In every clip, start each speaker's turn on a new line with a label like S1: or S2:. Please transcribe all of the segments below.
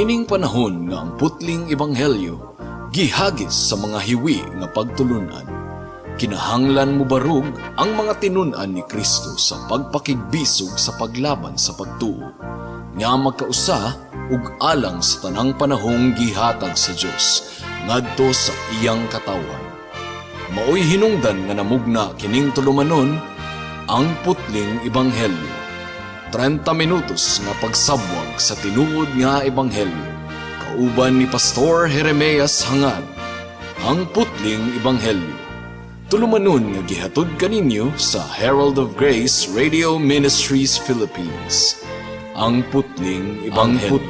S1: Niining panahon nga ang putling ebanghelyo gihagis sa mga hiwi nga pagtulunan. Kinahanglan mo barug ang mga tinun-an ni Kristo sa pagpakigbisog sa paglaban sa pagtuo, nga magkausa ug alang sa tanang panahong gihatag sa Dios ngadto sa iyang katawan. Maoy hinungdan nga namugna kining tulumanon ang putling ebanghelyo. 30 minutos nga pagsabwag sa tinuod nga ebanghelyo. Kauban ni Pastor Jeremias Hangad, ang putling ebanghelyo. Tulumanon nga gihatod kaninyo sa Herald of Grace Radio Ministries Philippines. Ang putling ebanghelyo.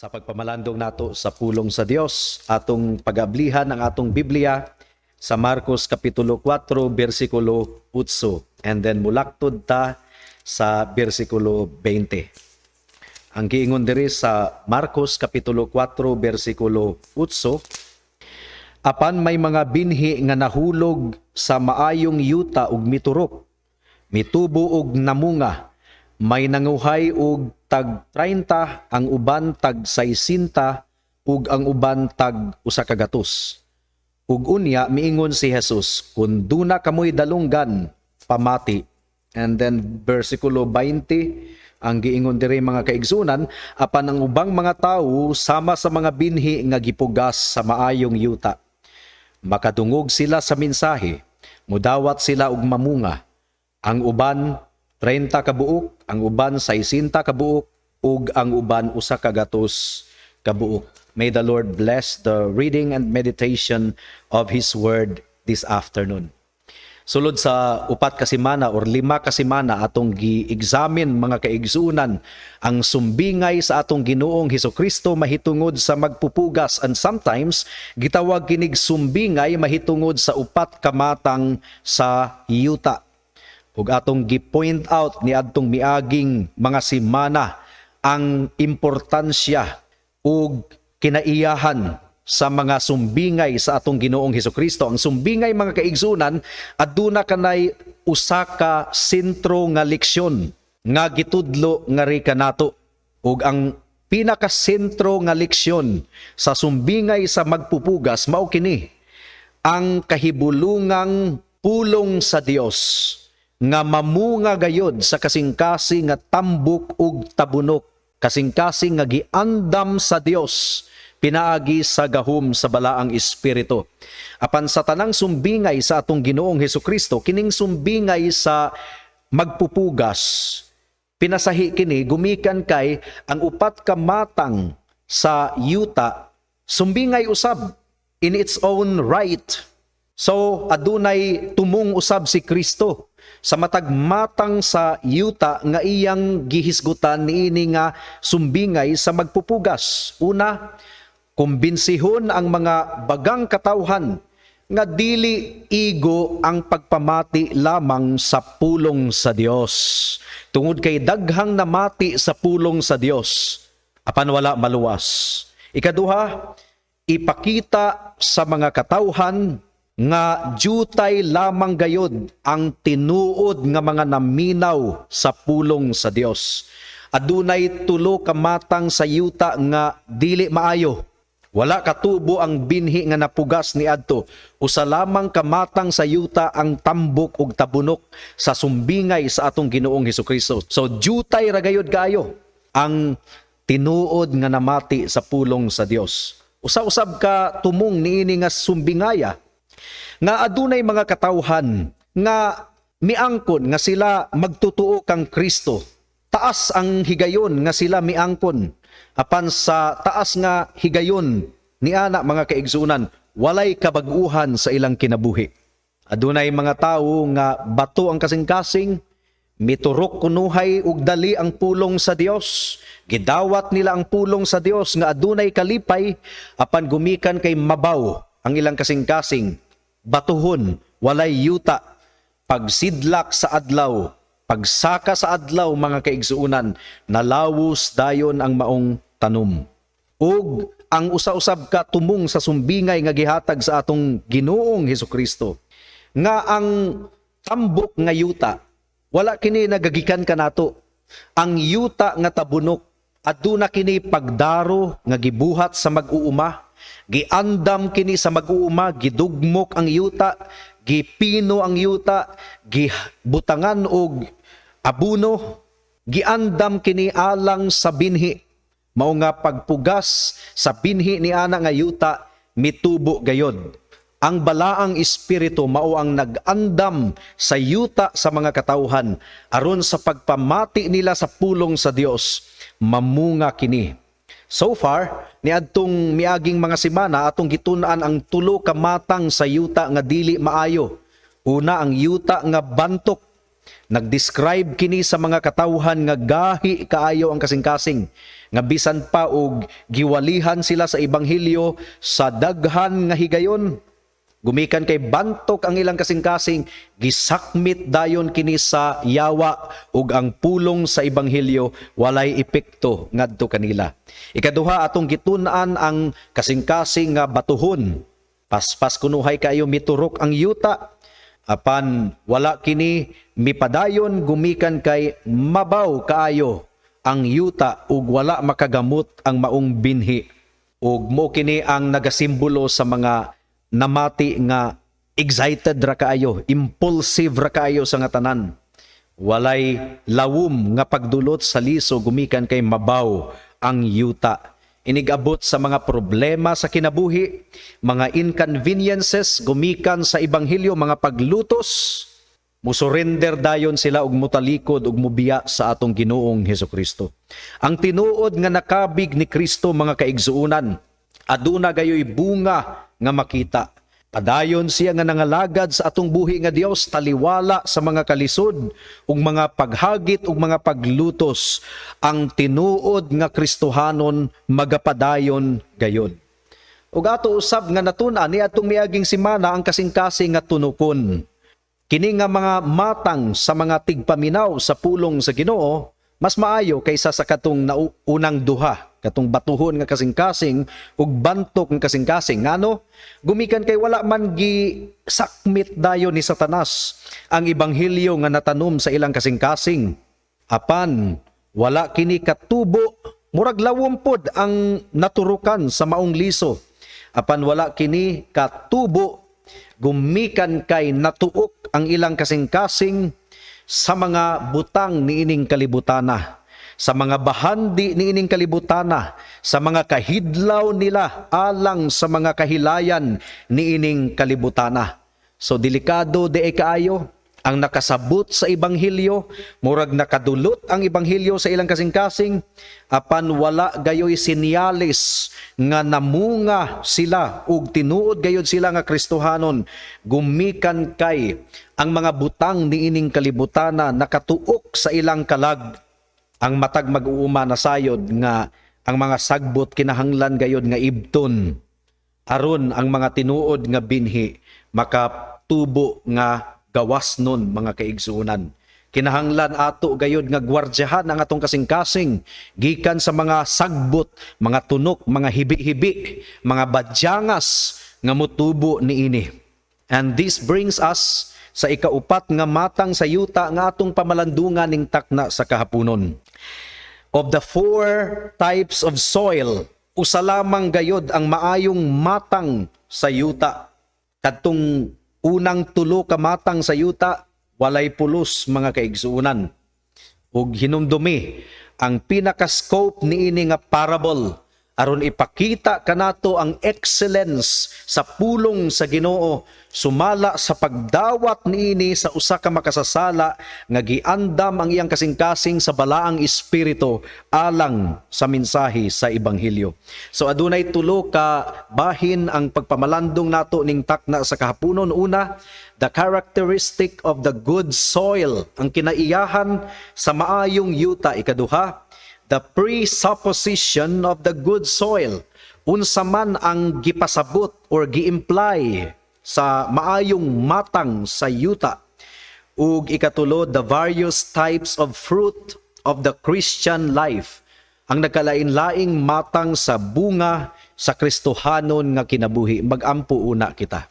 S2: Sa pagpamalandong nato sa pulong sa Dios, atong pag-ablihan ang atong Biblia sa Marcos Kapitulo 4, versikulo 8, and then mulaktod ta sa versikulo 20. Ang giingon diri sa Marcos Kapitulo 4, versikulo 8, apan may mga binhi nga nahulog sa maayong yuta ug miturok, mitubo ug namunga, may nanguhay og tag 30, ang uban tag 60, ug ang uban tag 100. Ug unya miingon si Jesus, kun duna kamoy dalunggan, pamati. And then versikulo 20, ang giingon diri mga kaigsunan, apan ang ubang mga tawo sama sa mga binhi nga gipugas sa maayong yuta. Makadungog sila sa mensahe, mudawat sila og mamunga. Ang uban 30 kabuok, ang uban 60 kabuok, ug ang uban 100 kabuok. May the Lord bless the reading and meditation of His Word this afternoon. Sulod sa 4 ka semana or 5 ka semana atong gi-examine mga kaigsunan ang sumbingay sa atong Ginoong Hesukristo mahitungod sa magpupugas, and sometimes gitawag kinig sumbingay mahitungod sa 4 ka matang sa yuta. Ug atong gi-point out ni adtong miaging mga semana ang importansya ug kinaiyahan sa mga sumbingay sa atong Ginoong Hesukristo. Ang sumbingay mga kaigsunan aduna kanay usa ka sentro nga leksyon nga gitudlo nga ri kanato. Ug ang pinaka-sentro nga leksyon sa sumbingay sa magpupugas mao kini ang kahibulungang pulong sa Dios nga mamunga gayod sa kasing-kasing nga tambok ug tabunok, kasing-kasing nga giandam sa Dios pinaagi sa gahom sa balaang espiritu. Apan sa tanang sumbingay sa atong Ginoong Hesukristo, kining sumbingay sa magpupugas, pinasahi kini gumikan kay ang 4 ka matang sa yuta, sumbingay usab in its own right. So adunay tumong usab si Kristo sa matag matang sa yuta nga iyang gihisgutan niini nga sumbingay sa magpupugas. Una, kumbensihon ang mga bagang katawhan nga dili igo ang pagpamati lamang sa pulong sa Dios. Tungod kay daghang namati sa pulong sa Dios, apan wala maluwas. Ikaduha, ipakita sa mga katawhan nga jutay lamang gayod ang tinuod nga mga naminaw sa pulong sa Dios. Adunay 3 ka matang sa yuta nga dili maayo. Wala katubo ang binhi nga napugas ni adto. Usa lamang ka matang sa yuta ang tambok ug tabunok sa sumbingay sa atong Ginoong Hesukristo. So jutay ra gayod kaayo ang tinuod nga namati sa pulong sa Dios. Usa-usab ka tumong niini nga sumbingaya nga adunay mga katawhan nga miangkon nga sila magtutuo kang Kristo. Taas ang higayon nga sila miangkon. Apan sa taas nga higayon ni ana mga kaigsunan, walay kabag-uhan sa ilang kinabuhi. Adunay mga tawo nga bato ang kasing-kasing, miturok kunuhay ug dali ang pulong sa Dios. Gidawat nila ang pulong sa Dios nga adunay kalipay apan gumikan kay mabaw ang ilang kasing-kasing. Batuhon, walay yuta, pagsidlak sa adlaw, pagsaka sa adlaw mga kaigsuunan, nalawos dayon ang maong tanom. Ug ang usa-usab ka tumong sa sumbingay nga gihatag sa atong Ginoong Hesukristo. Nga ang tambok nga yuta, wala kini nagagikan kanato. Ang yuta nga tabunok, aduna kini pagdaro nga gibuhat sa mag-uuma. Giandam kini sa mag-uuma, gidugmok ang yuta, gipino ang yuta, gibutangan og abuno, giandam kini alang sa binhi. Mao nga pagpugas sa binhi ni ana nga yuta, mitubo gayod. Ang balaang espiritu mao ang nag-andam sa yuta sa mga katawhan aron sa pagpamati nila sa pulong sa Dios, mamunga kini. So far, niadtong miaging mga semana atong gitun-an ang tulo ka matang sa yuta nga dili maayo. Una ang yuta nga bantok. Nag-describe kini sa mga katawhan nga gahi kaayo ang kasing-kasing, nga bisan pa og giwalihan sila sa ebanghelyo sa daghan nga higayon. Gumikan kay bantok ang ilang kasing-kasing, gisakmit dayon kini sa yawa ug ang pulong sa ebanghelyo walay epekto ngadto kanila. Ikaduha atong gitun-an ang kasing-kasing nga batuhon. Paspas kunuhay kayo miturok ang yuta, apan wala kini mipadayon, gumikan kay mabaw kaayo ang yuta ug wala makagamot ang maong binhi. Ug mo kini ang nagasimbolo sa mga namati nga excited ra kaayo, impulsive ra kaayo sa nga tanan. Walay lawom nga pagdulot sa liso, gumikan kay mabaw ang yuta. Inigabot sa mga problema sa kinabuhi, mga inconveniences, gumikan sa ebanghelyo, mga paglutos, musurrender dayon sila ug mutalikod ug mubiya sa atong Ginoong Hesukristo. Ang tinuod nga nakabig ni Kristo mga kaigsuunan, aduna gayoy bunga nga makita. Padayon siya nga nangalagad sa atong buhi nga Dios, taliwala sa mga kalisod ug mga paghagit ug mga paglutos. Ang tinuod nga Kristohanon magapadayon gayod. Ug ato usab nga natun-an ni atong miaging semana ang kasing-kasing nga tunukon. Kini nga mga matang sa mga tigpaminaw sa pulong sa Ginoo, mas maayo kaysa sa katong unang duha, katong batuhon nga kasing-kasing ug bantok nga kasing-kasing. Ngano? Gumikan kay wala man gisakmit dayon ni Satanas ang ebanghelyo nga natanom sa ilang kasing-kasing. Apan wala kini katubo, murag lawom pod ang naturukan sa maong liso. Apan wala kini katubo, gumikan kay natuok ang ilang kasing-kasing sa mga butang niining kalibutana, sa mga bahandi niining kalibutana, sa mga kahidlaw nila alang sa mga kahilayan niining kalibutana. So delikado di kaayo ang nakasabot sa ebanghelyo, murag nakadulot ang ebanghelyo sa ilang kasing-kasing, apan wala gayoy sinyalis nga namunga sila ug tinuod gayod sila nga Kristohanon, gumikan kay ang mga butang niining kalibutana nakatuok sa ilang kalag. Ang matag mag-uuma na sayod nga ang mga sagbot kinahanglan gayod nga ibton, aron ang mga tinuod nga binhi makatubo nga gawas nun mga kaigsuunan. Kinahanglan ato gayod nga gwardyahan ang atong kasing-kasing gikan sa mga sagbot, mga tunok, mga hibi-hibi, mga badyangas nga motubo niini. And this brings us sa ikaupat nga matang sa yuta nga atong pamalandungan ning takna sa kahaponon. Of the 4 types of soil, usa lamang gayod ang maayong matang sa yuta. Kadtong unang tulo ka matang sa yuta, walay pulos mga kaigsuunan. Ug hinumdumi ang pinaka-scope niini nga parable aron ipakita kanato ang excellence sa pulong sa Ginoo sumala sa pagdawat niini sa usa ka makasasala nga giandam ang iyang kasing-kasing sa balaang espiritu alang sa mensahe sa ebanghelyo. So adunay tulo ka bahin ang pagpamalandong nato ning takna sa kahaponon. Una, the characteristic of the good soil, ang kinaiyahan sa maayong yuta. Ikaduha, the presupposition of the good soil, unsa man ang gipasabot or gi-imply sa maayong matang sa yuta. Ug ikatulo, the various types of fruit of the Christian life, ang nagkalain-laing matang sa bunga sa Kristohanon nga kinabuhi. Magampo una kita.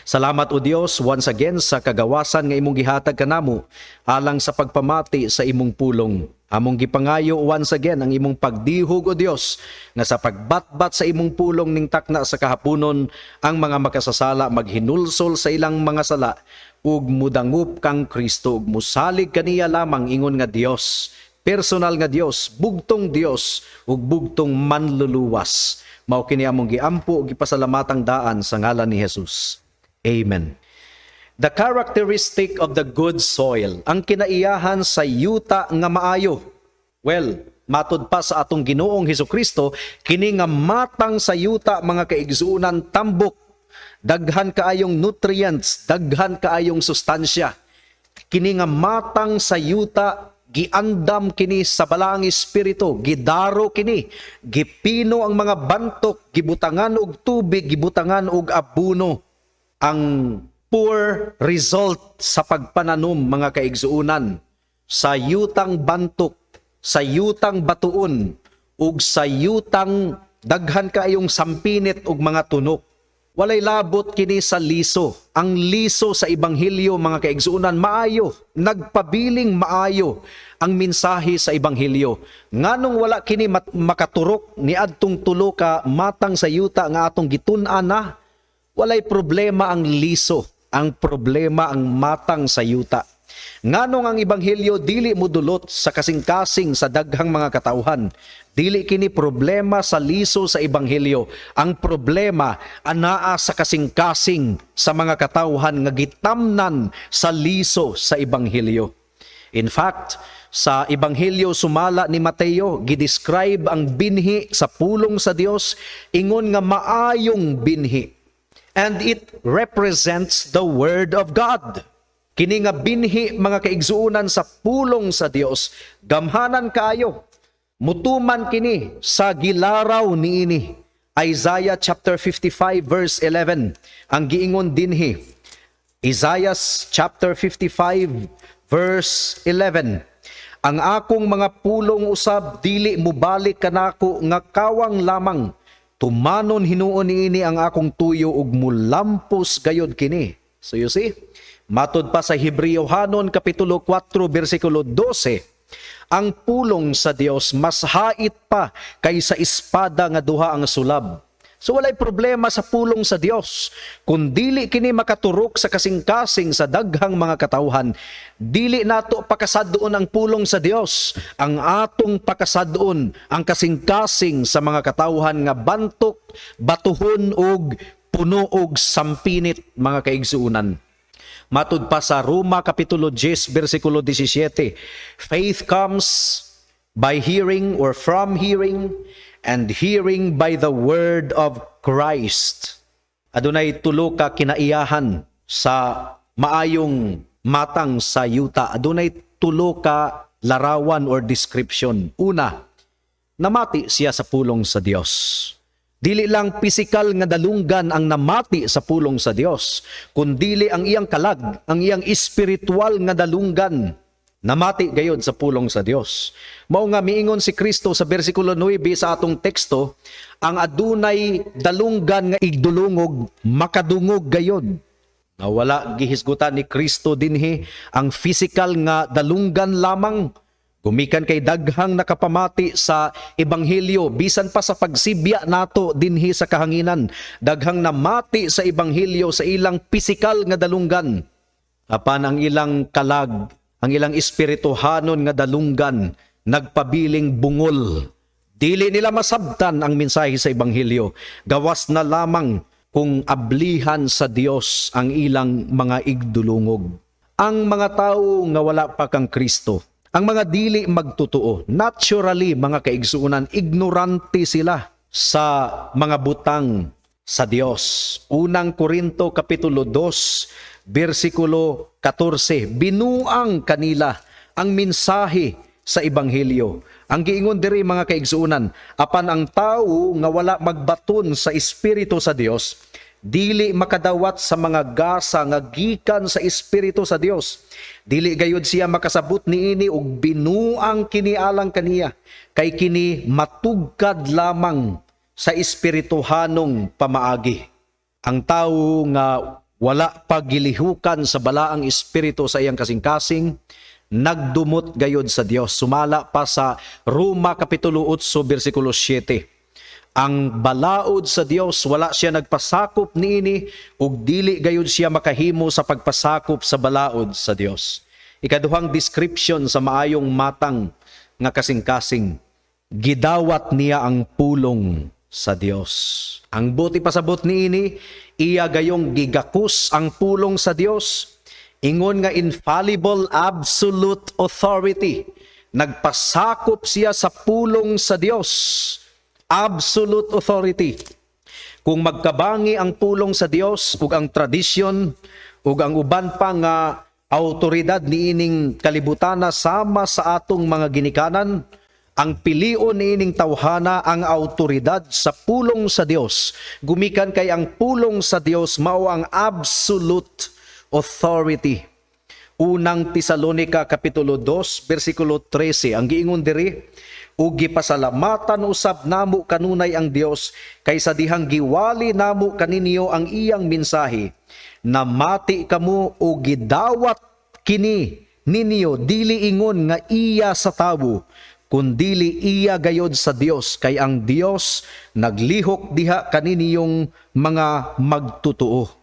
S2: Salamat o Dios once again sa kagawasan nga imong gihatag kanamo alang sa pagpamati sa imong pulong. Among gipangayo once again ang imong pagdihog o Dios na sa pagbatbat sa imong pulong ning takna sa kahaponon ang mga makasasala maghinulsol sa ilang mga sala ug mudangup kang Kristo ug musalig kaniya lamang ingon nga Dios, personal nga Dios, bugtong Dios ug bugtong manluluwas. Mao kini among giampo ug gipasalamatang daan sa ngalan ni Jesus. Amen. The characteristic of the good soil, ang kinaiyahan sa yuta nga maayo. Well, matud pa sa atong Ginoong Hesukristo, kini nga matang sa yuta mga kaigsuunan tambok, daghan kaayong nutrients, daghan kaayong sustansya. Kini nga matang sa yuta, giandam kini sa balaang espiritu, gidaro kini, gipino ang mga bantok, gibutangan og tubig, gibutangan og abono. Ang poor result sa pagpananom mga kaigsuunan sa yutang bantok, sa yutang batuon, ug sa yutang daghan kaayong sampinit ug mga tunok. Walay labot kini sa liso. Ang liso sa ebanghelyo mga kaigsuunan maayo, nagpabiling maayo ang mensahe sa ebanghelyo. Nganong wala kini makaturok ni adtong tulo ka matang sa yuta nga atong gitun-an na, walay problema ang liso. Ang problema ang matang sa yuta. Nganong ang ebanghelyo dili modulot sa kasing-kasing sa daghang mga katauhan. Dili kini problema sa liso sa ebanghelyo. Ang problema anaa sa kasing-kasing sa mga katauhan nga gitamnan sa liso sa ebanghelyo. In fact, sa ebanghelyo sumala ni Mateo, gidescribe ang binhi sa pulong sa Dios ingon nga maayong binhi. And it represents the Word of God. Kini nga binhi mga kaigsuunan sa pulong sa Dios, gamhanan kaayo. Mutuman kini sa gilaraw niini. Isaiah chapter 55 verse 11. Ang giingon dinhi. Isaiah chapter 55 verse 11. Ang akong mga pulong usab dili mubalik kanako nga kawang lamang. Tumanon hinuon niini ang akong tuyo ug mulampos gayod kini. So you see, matud pa sa Hebreohanon kapitulo 4 bersikulo 12, ang pulong sa Dios mas hait pa kaysa espada nga duha ang sulab. So walay problema sa pulong sa Dios. Kung dili kini makaturok sa kasing-kasing sa daghang mga katawhan, dili nato pakasadon ang pulong sa Dios. Ang atong pakasadon ang kasing-kasing sa mga katawhan nga bantok, batuhon og puno og sampinit mga kaigsuunan. Matud pa sa Roma kapitulo 10 bersikulo 17, faith comes by hearing or from hearing, and hearing by the word of Christ. Adunay tulo ka kinaiyahan sa maayong matang sa yuta. Adunay tulo ka larawan or description. Una, namati siya sa pulong sa Dios. Dili lang pisikal nga dalunggan ang namati sa pulong sa Dios, kundili ang iyang kalag, ang iyang espiritual nga dalunggan. Namati gayod sa pulong sa Dios. Mao nga miingon si Kristo sa bersikulo 9 sa atong teksto, ang adunay dalunggan nga igdulungog makadungog gayod. Wala gihisgutan ni Kristo dinhi ang physical nga dalunggan lamang. Gumikan kay daghang nakapamati sa ebanghelyo bisan pa sa pagsibya nato dinhi sa kahanginan. Daghang namati sa ebanghelyo sa ilang physical nga dalunggan. Apan ang ilang kalag, ang ilang espirituhanon nga dalunggan, nagpabiling bungol, Dili nila masabtan ang mensahe sa Ebanghelyo. Gawas na lamang kung ablihan sa Dios ang ilang mga igdulungog. Ang mga tao nga wala pa kang Kristo, ang mga dili magtotoo, naturally mga kaigsuunan, ignorante sila sa mga butang sa Dios. Unang Korinto Kapitulo 2, versikulo 14, binuang kanila ang mensahe sa Ebanghelyo. Ang giingon diri mga kaigsuunan, apan ang tao nga wala magbaton sa Espiritu sa Dios, dili makadawat sa mga gasa nga gikan sa Espiritu sa Dios. Dili gayud siya makasabot niini og binuang kini alang kaniya, kay kini matugkad lamang sa espirituhanong pamaagi. Ang tao nga wala pagilihukan sa balaang espiritu sa iyang kasing-kasing, nagdumot gayod sa Dios. Sumala pa sa Roma Kapitulo 8, versikulo 7. Ang balaod sa Dios, wala siya nagpasakop niini ug dili gayud siya makahimo sa pagpasakop sa balaod sa Dios. Ikaduhang description sa maayong matang nga kasing-kasing, gidawat niya ang pulong sa Dios. Ang buti pasabot niini, iya gayong gigakus ang pulong sa Dios. Ingon nga infallible absolute authority. Nagpasakop siya sa pulong sa Dios. Absolute authority. Kung magkabangi ang pulong sa Dios ug ang tradisyon ug ang uban pa nga autoridad niining kalibutana sama sa atong mga ginikanan, ang pilion niining tawhana ang autoridad sa pulong sa Dios. Gumikan kay ang pulong sa Dios mao ang absolute authority. Unang Tesalonica Kapitulo 2, versikulo 13, ang giingon diri, ug gipasalamatan usab namo kanunay ang Dios kaysa dihang giwali namo kaninyo ang iyang mensahe, na mati kamo o gidawat kini ninyo dili ingon nga iya sa tawo, kundili iya gayod sa Dios, kay ang Dios naglihok diha kaninyong mga magtutuo.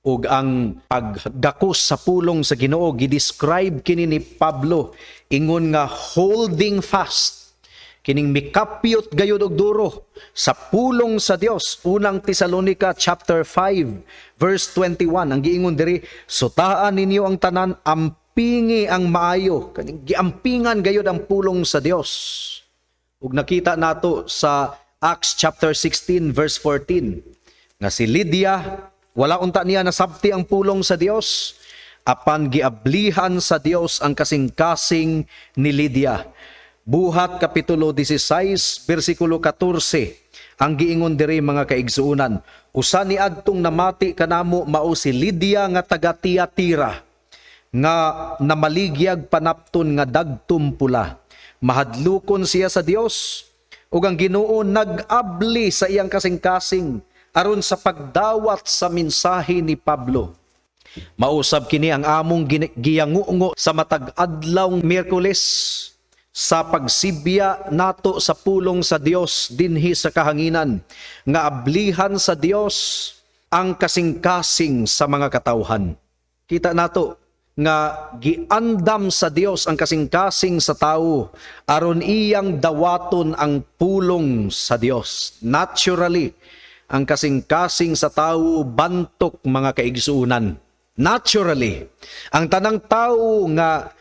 S2: Ug ang paggakos sa pulong sa Ginoo gidescribe kini ni Pablo, ingon nga holding fast, kining mikapyot gayud og duro sa pulong sa Dios. Unang Tesalonica chapter 5 verse 21, ang giingon diri, sutaan ninyo ang tanan, ampingi ang maayo, kaning giampingan gayud ang pulong sa Dios. Ug nakita nato sa Acts chapter 16 verse 14 nga si Lydia, wala unta niya nasabti ang pulong sa Dios, apan giablihan sa Dios ang kasing-kasing ni Lydia. Buhat Kapitulo 16, versikulo 14, ang giingon diri mga kaigsuunan, usa ni adtong namati kanamo mao si Lydia nga taga Tiatira, nga namaligyag panapton nga dagtum pula. Mahadlukon siya sa Dios, ug ang Ginoo nag-abli sa iyang kasing-kasing aron sa pagdawat sa mensahe ni Pablo. Mausab kini ang among giyangungo sa matag adlawng Miyerkules sa pagsibya nato sa pulong sa Dios dinhi sa kahanginan, nga ablihan sa Dios ang kasing-kasing sa mga katawhan. Kita nato nga giandam sa Dios ang kasing-kasing sa tawo aron iyang dawaton ang pulong sa Dios. Naturally, ang kasing-kasing sa tawo bantok mga kaigsuunan. Naturally, ang tanang tawo nga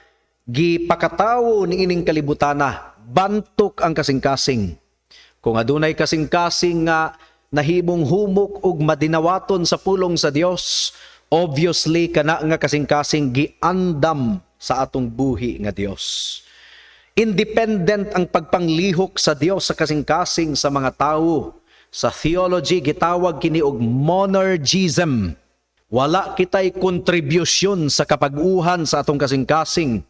S2: gipakatawo ni ining kalibutana, bantok ang kasing-kasing. Kung adunay kasing-kasing nga nahimong humok ug madinawaton sa pulong sa Dios, obviously kana nga kasing-kasing giandam sa atong buhi nga Dios. Independent ang pagpanglihok sa Dios sa kasing-kasing sa mga tawo. Sa theology, gitawag kini og monergism. Wala kitay kontribusyon sa kapag-uhan sa atong kasing-kasing.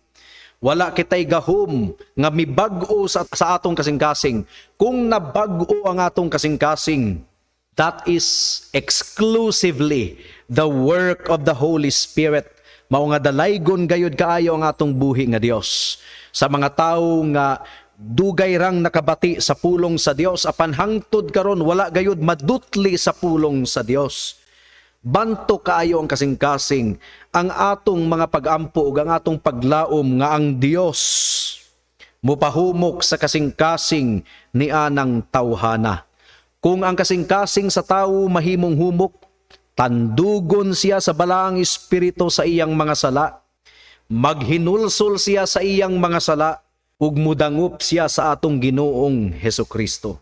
S2: Wala kitay gahom nga mibag-o sa atong kasing-kasing. Kung nabag-o ang atong kasing-kasing, that is exclusively the work of the Holy Spirit. Mao nga dalaygon gayud kaayo ang atong buhi nga Dios. Sa mga tawo nga dugay rang nakabati sa pulong sa Dios, apan hangtod karon wala gayud madutli sa pulong sa Dios. Banto kaayo ang kasing-kasing ang atong mga pag-ampo ug ang atong paglaom nga ang Dios mupahumok sa kasing-kasing ni anang tawhana. Kung ang kasing-kasing sa tao mahimong humok, tandugon siya sa balaang espiritu sa iyang mga sala, maghinulsol siya sa iyang mga sala, ug mudangup siya sa atong Ginoong Hesukristo.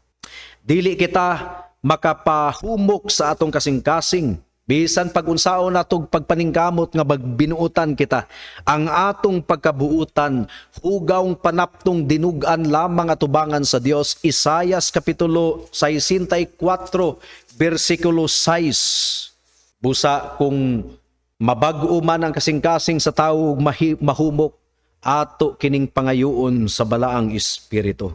S2: Dili kita makapahumok sa atong kasing-kasing, bisan pag-unsaon natong pagpaningkamot nga magbinuutan kita, ang atong pagkabuutan hugawng panaptong dinugan lamang atubangan sa Dios. Isaias kapitulo 64 bersikulo 6. Busa kung mabag-o man ang kasing-kasing sa tawo ug mahumok, ato kining pangayoon sa balaang espiritu.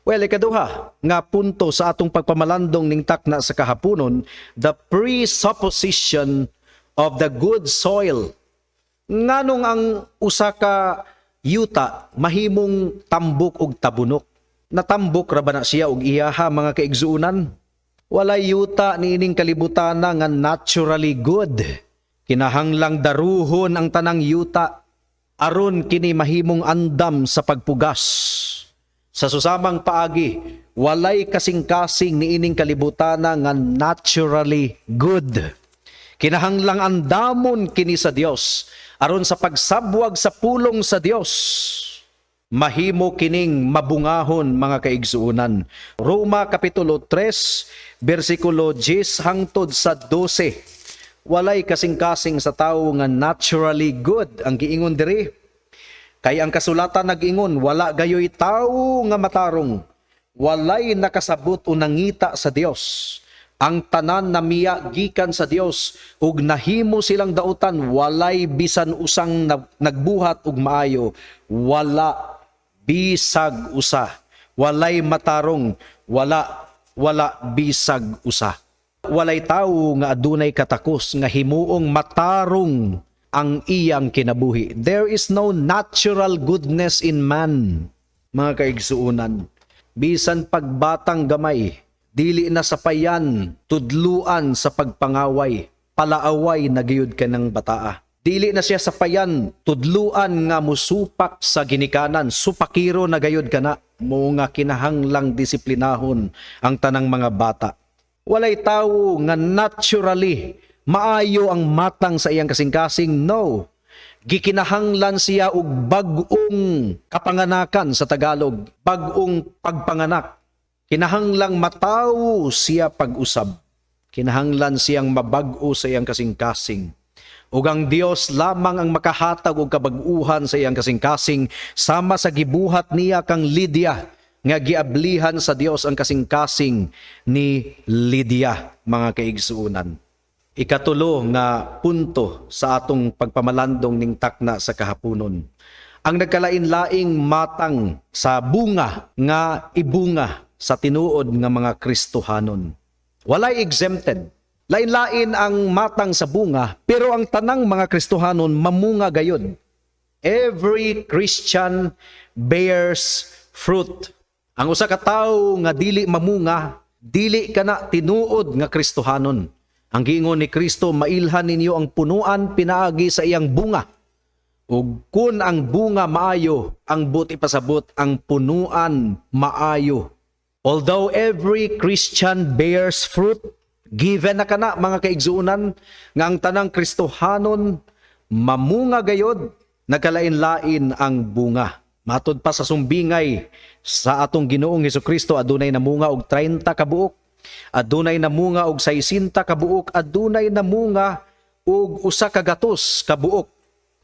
S2: Well, ikaduha nga punto sa atong pagpamalandong ning takna sa kahaponon, the presupposition of the good soil. Nganong ang usa ka yuta mahimong tambok og tabunok? Natambok ra ba na siya og iyaha, mga kaigsuunan? Walay yuta niining kalibutan nga naturally good. Kinahanglang daruhon ang tanang yuta aron kini mahimong andam sa pagpugas. Sa susamang paagi, walay kasing-kasing niining kalibutan nga naturally good. Kinahanglang andamon kini sa Dios aron sa pagsabwag sa pulong sa Dios, mahimo kining mabungahon, mga kaigsuunan. Roma kapitulo 3 bersikulo 10 hangtod sa 12. Walay kasing-kasing sa tawo nga naturally good ang giingon diri. Kay ang kasulatan nag-ingon, wala gayoy tawo nga matarong, walay nakasabot o nangita sa Dios. Ang tanan namiya gikan sa Dios, ug nahimo silang dautan, walay bisan usang nagbuhat og maayo, wala bisag usa. Walay matarong, wala bisag usa. Walay tawo nga adunay katakos nga himuong matarong ang iyang kinabuhi. There is no natural goodness in man, mga kaigsuunan. Bisan pagbatang gamay, dili na sapayan, tudluan sa pagpangaway, palaaway na gayud ka ng bataa. Dili na siya sapayan, tudluan nga musupak sa ginikanan, supakiro na gayud ka na, mo nga kinahanglang disiplinahon ang tanang mga bata. Walay tawo nga naturally maayo ang matang sa iyang kasing-kasing, no. Gikinahanglan siya og bag-ong kapanganakan sa Tagalog, bag-ong pagpanganak. Kinahanglang matawo siya pag-usab. Kinahanglan siyang mabag-o sa iyang kasing-kasing. Ug ang Dios lamang ang makahatag og kabag-uhan sa iyang kasing-kasing, sama sa gibuhat niya kang Lydia, nga giablihan sa Dios ang kasing-kasing ni Lydia, mga kaigsuunan. Ikatulo nga punto sa atong pagpamalandong ning takna sa kahaponon, ang nagkalain-laing matang sa bunga nga ibunga sa tinuod nga mga Kristohanon. Walay exempted. Lain-lain ang matang sa bunga, pero ang tanang mga Kristohanon mamunga gayud. Every Christian bears fruit. Ang usa ka tawo nga dili mamunga, dili kana tinuod nga Kristohanon. Ang giingon ni Kristo, mailhan ninyo ang punuan pinaagi sa iyang bunga. Ug kun ang bunga maayo, ang buti pasabot ang punuan maayo. Although every Christian bears fruit, given na kana, mga kaigsuunan, nga ang tanang Kristohanon mamunga gayod, nagkalain-lain ang bunga. Matod pa sa sumbingay sa atong Ginoong Hesukristo, adunay namunga og 30 kabuok. Adunay namunga og 60 kabuok, adunay namunga og 100 kabuok.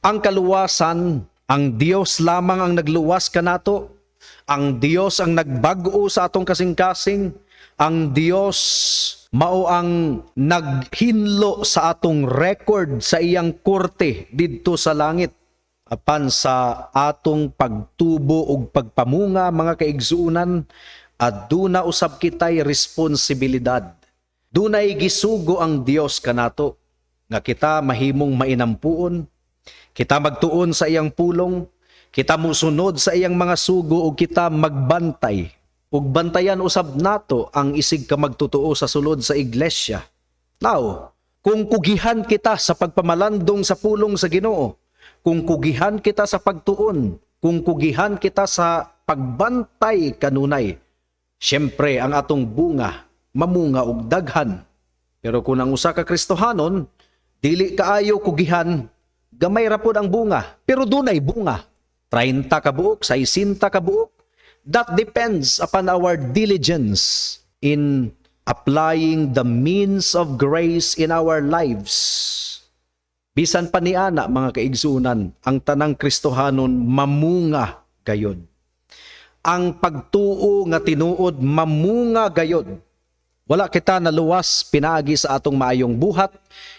S2: Ang kaluwasan, ang Dios lamang ang nagluwas kanato. Ang Dios ang nagbag-o sa atong kasing-kasing. Ang Dios mao ang naghinlo sa atong record sa iyang korte didto sa langit. Apan sa atong pagtubo ug pagpamunga, mga kaigsuunan, aduna usab kitay responsibilidad. Dunay gisugo ang Dios kanato nga kita mahimong mainampuon, kita magtuon sa iyang pulong, kita musunod sa iyang mga sugo ug kita magbantay. Ug bantayan usab nato ang isig ka magtutuo sa sulod sa iglesia. Now, kung kugihan kita sa pagpamalandong sa pulong sa Ginoo, kung kugihan kita sa pagtuon, kung kugihan kita sa pagbantay kanunay, syempre ang atong bunga mamunga og daghan. Pero kung ang usa ka Kristohanon dili kaayo kugihan, gamay ra pod ang bunga, pero dunay bunga. 30 ka buok, 60 ka buok. That depends upon our diligence in applying the means of grace in our lives. Bisan pa ni ana mga kaigsunan, ang tanang Kristohanon mamunga gayod. Ang pagtuo nga tinuod mamunga gayod. Wala kita naluwas pinaagi sa atong maayong buhat.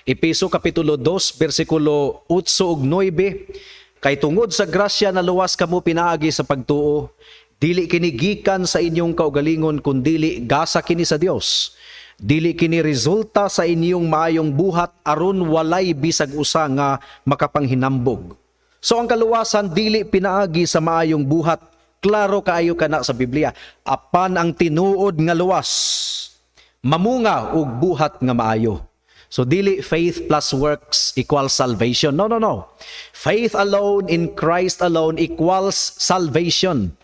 S2: Efeso kapitulo 2 bersikulo 8 ug 9. Kay tungod sa grasya naluwas kamo pinaagi sa pagtuo, dili kini gikan sa inyong kaugalingon kundili gasa kini sa Dios. Dili kini resulta sa inyong maayong buhat aron walay bisag usa nga makapanghinambog. So ang kaluwasan dili pinaagi sa maayong buhat. Klaro kaayo kana sa Biblia. Apan ang tinuod nga luwas, mamunga og buhat nga maayo. So dili faith plus works equals salvation. No. Faith alone in Christ alone equals salvation.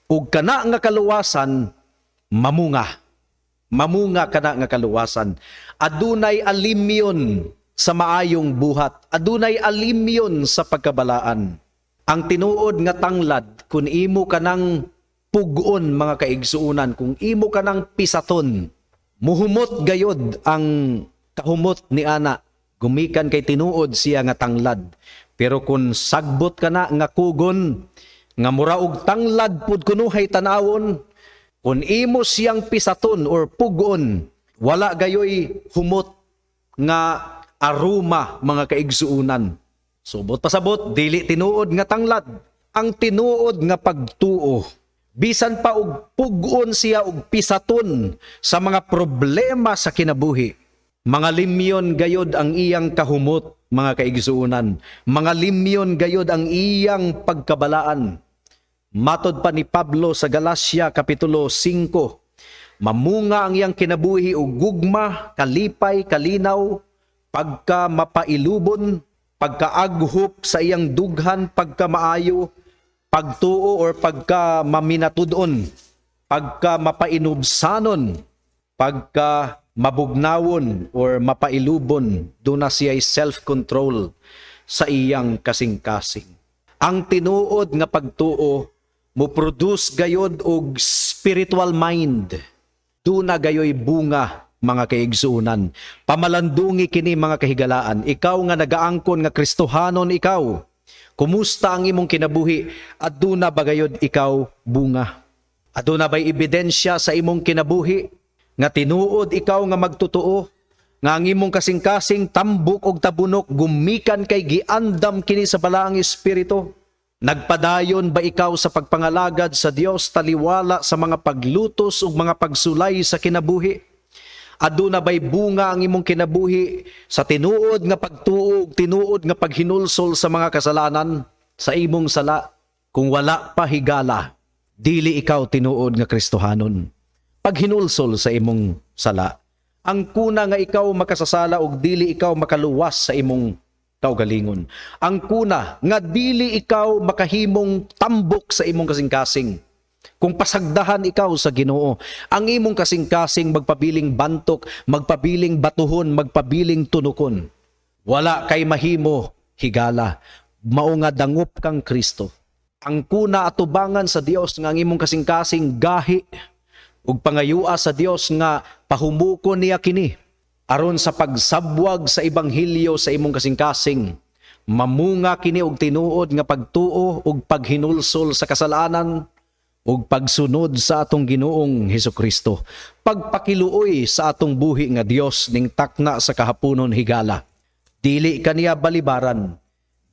S2: Ug kana nga kaluwasan mamunga. Mamunga kana nga kaluwasan. Adunay alimyon sa maayong buhat. Adunay alimyon sa pagkabalaan. Ang tinuod nga tanglad, kung imo kanang pugon mga kaigsuunan, kung imo kanang pisaton, muhumot gayod ang kahumot ni ana. Gumikan kay tinuod siya nga tanglad. Pero kung sagbot kana nga kugon, nga mura og tanglad pud kunuhay tanawon, kung imo siyang pisaton or pugon, wala gayoy humot nga aroma mga kaigsuunan. Subot pasabot, dili tinuod nga tanglad. Ang tinuod nga pagtuo. Bisan pa og pugon siya og pisaton sa mga problema sa kinabuhi. Mga limyon gayod ang iyang kahumot, mga kaigsuunan. Mga limyon gayod ang iyang pagkabalaan. Matod pa ni Pablo sa Galacia kapitulo 5, mamunga ang iyang kinabuhi og gugma, kalipay, kalinaw, pagka mapailubon, pagkaaghop sa iyang dughan, pagka maayo, pagtuo or pagka maminatudon, pagka mapainubsanon, pagka mabugnawon or mapailubon, doon na siya self-control sa iyang kasing-kasing. Ang tinuod nga pagtuo mo produce gayod og spiritual mind. Doon na gayoy bunga mga kaigsuunan. Pamalandungi kini mga kahigalaan. Ikaw nga nagaangkon nga Kristohanon ikaw. Kumusta ang imong kinabuhi? Aduna ba gayod ikaw bunga? Aduna ba'y ebidensya sa imong kinabuhi? Nga tinuod ikaw nga magtutuo? Nga ang imong kasing-kasing tambok og tabunok gumikan kay giandam kini sa balaang espiritu? Nagpadayon ba ikaw sa pagpangalagad sa Dios taliwala sa mga paglutos ug mga pagsulay sa kinabuhi? Aduna ba'y bunga ang imong kinabuhi sa tinuod nga pagtuog, tinuod nga paghinulsol sa mga kasalanan sa imong sala? Kung wala pa higala, dili ikaw tinuod nga Kristohanon. Paghinulsol sa imong sala. Ang kuna nga ikaw makasasala ug dili ikaw makaluwas sa imong kaugalingon. Ang kuna nga dili ikaw makahimong tambok sa imong kasing-kasing. Kung pasagdahan ikaw sa Ginoo, ang imong kasing-kasing magpabiling bantok, magpabiling batuhon, magpabiling tunukon. Wala kay mahimo higala. Mao nga dangop kang Kristo. Ang kuna atubangan sa Dios nga ang imong kasing-kasing gahi ug pangayua sa Dios nga pahumukon niya kini aron sa pagsabwag sa ebanghelyo sa imong kasing-kasing. Mamunga kini og tinuod nga pagtuo ug paghinulsol sa kasalanan ug pagsunod sa atong Ginoong Hesukristo. Pagpakiluoy sa atong buhi nga Dios ning takna sa kahaponon higala. Dili kaniya balibaran,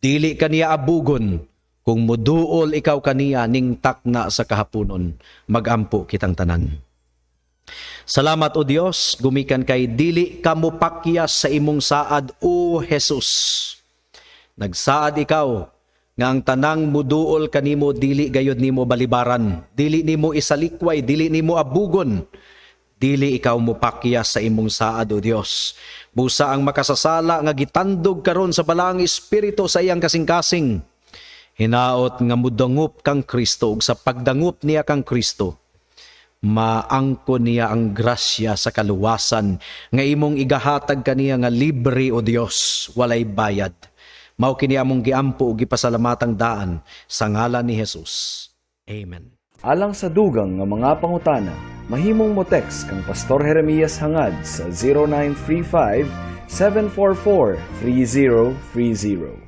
S2: dili kaniya abugon. Kung muduol ikaw kaniya ning takna sa kahaponon, magampo kitang tanan. Salamat o Dios, gumikan kay dili ka mopakyas sa imong saad o Jesus. Nagsaad ikaw nga ang tanang muduol kanimo dili gayod nimo balibaran, dili nimo isalikway, dili nimo abugon. Dili ikaw mopakyas sa imong saad o Dios. Busa ang makasasala nga gitandog karon sa balaang espiritu sa iyang kasing-kasing. Hinaot nga mudangup kang Kristo ug sa pagdangup niya kang Kristo, maangko niya ang grasya sa kaluwasan nga imong igahatag kaniya nga libre o Dios, walay bayad. Mao kini among giampo ug gipasalamatan daan sa ngalan ni Jesus. Amen.
S1: Alang sa dugang nga mga pangutana, mahimong mo text kang Pastor Jeremias Hangad sa 0935 744 3030.